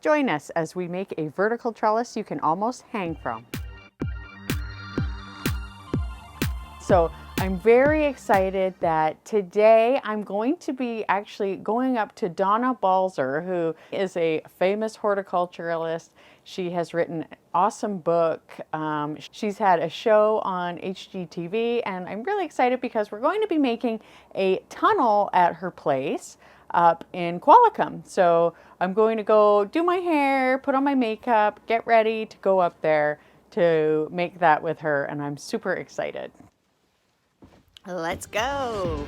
Join us as we make a vertical trellis you can almost hang from. So I'm very excited that today I'm going to be actually going up to Donna Balzer, who is a famous horticulturalist. She has written an awesome book. She's had a show on HGTV, and I'm really excited because we're going to be making a tunnel at her place up in Qualicum. So I'm going to go do my hair, put on my makeup, get ready to go up there to make that with her, and I'm super excited. Let's go.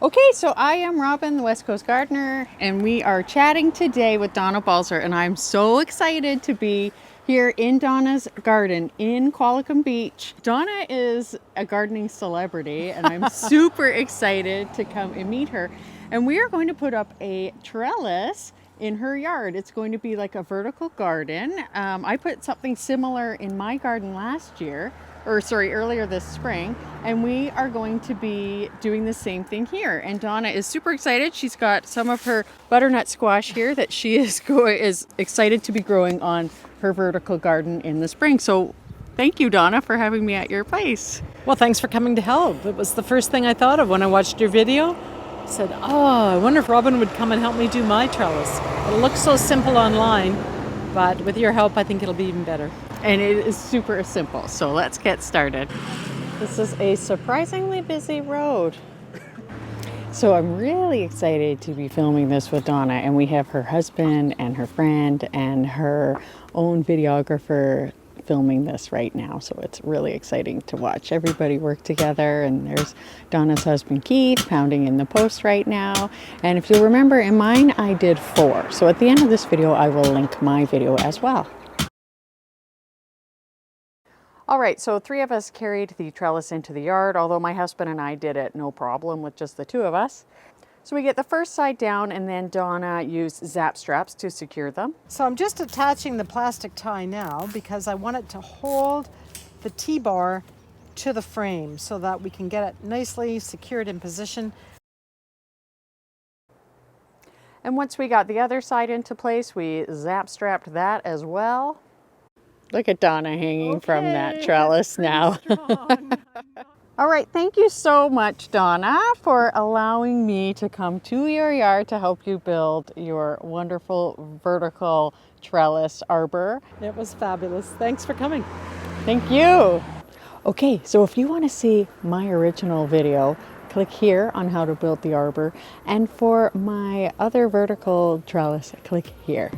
Okay, so I am Robin, the West Coast Gardener, and we are chatting today with Donna Balzer, and I'm so excited to be here in Donna's garden in Qualicum Beach. Donna is a gardening celebrity, and I'm super excited to come and meet her. And we are going to put up a trellis in her yard. It's going to be like a vertical garden. I put something similar in my garden last year, earlier this spring, and we are going to be doing the same thing here. And Donna is super excited. She's got some of her butternut squash here that she is excited to be growing on her vertical garden in the spring. So thank you, Donna, for having me at your place. Well, thanks for coming to help. It was the first thing I thought of when I watched your video. I said, oh, I wonder if Robin would come and help me do my trellis. It looks so simple online, but with your help, I think it'll be even better. And it is super simple, so let's get started. This is a surprisingly busy road. So I'm really excited to be filming this with Donna, and we have her husband and her friend and her own videographer filming this right now. So it's really exciting to watch everybody work together. And there's Donna's husband Keith pounding in the post right now. And if you'll remember, in mine I did 4. So at the end of this video I will link my video as well. All right, so 3 of us carried the trellis into the yard, although my husband and I did it no problem with just the 2 of us. So we get the first side down, and then Donna used zap straps to secure them. So I'm just attaching the plastic tie now because I want it to hold the T-bar to the frame so that we can get it nicely secured in position. And once we got the other side into place, we zap strapped that as well. Look at Donna hanging from that trellis now. All right, thank you so much, Donna, for allowing me to come to your yard to help you build your wonderful vertical trellis arbor. It was fabulous. Thanks for coming. Thank you. Okay, so if you want to see my original video, click here on how to build the arbor. And for my other vertical trellis, click here.